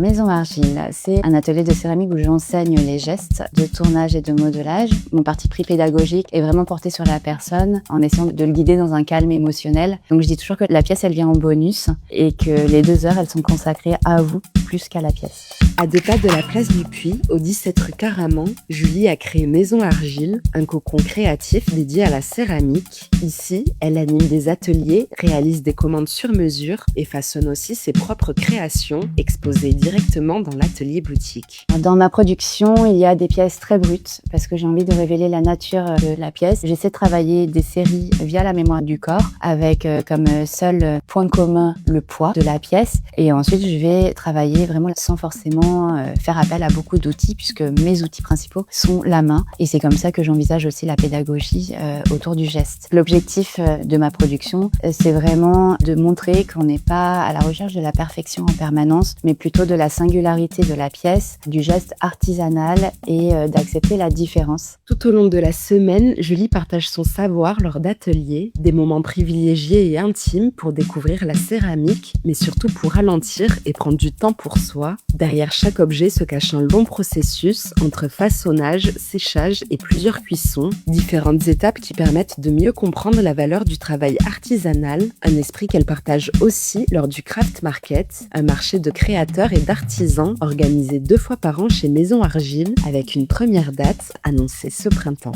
Maison Argile, c'est un atelier de céramique où j'enseigne les gestes de tournage et de modelage. Mon parti pris pédagogique est vraiment porté sur la personne en essayant de le guider dans un calme émotionnel. Donc je dis toujours que la pièce, elle vient en bonus et que les 2 heures, elles sont consacrées à vous plus qu'à la pièce. À 2 pas de la place du Puy, au 17 rue Caraman, Julie a créé Maison Argile, un cocon créatif dédié à la céramique. Ici, elle anime des ateliers, réalise des commandes sur mesure et façonne aussi ses propres créations, exposées directement dans l'atelier boutique. Dans ma production, il y a des pièces très brutes parce que j'ai envie de révéler la nature de la pièce. J'essaie de travailler des séries via la mémoire du corps avec comme seul point commun le poids de la pièce. Et ensuite, je vais travailler vraiment sans forcément faire appel à beaucoup d'outils puisque mes outils principaux sont la main. Et c'est comme ça que j'envisage aussi la pédagogie autour du geste. L'objectif de ma production, c'est vraiment de montrer qu'on n'est pas à la recherche de la perfection en permanence, mais plutôt de la singularité de la pièce, du geste artisanal et d'accepter la différence. Tout au long de la semaine, Julie partage son savoir lors d'ateliers, des moments privilégiés et intimes pour découvrir la céramique, mais surtout pour ralentir et prendre du temps pour soi. Derrière chaque objet se cache un long processus entre façonnage, séchage et plusieurs cuissons, différentes étapes qui permettent de mieux comprendre la valeur du travail artisanal, un esprit qu'elle partage aussi lors du Craft Market, un marché de créateurs et d'artisans organisé 2 fois par an chez Maison Argile, avec une première date annoncée ce printemps.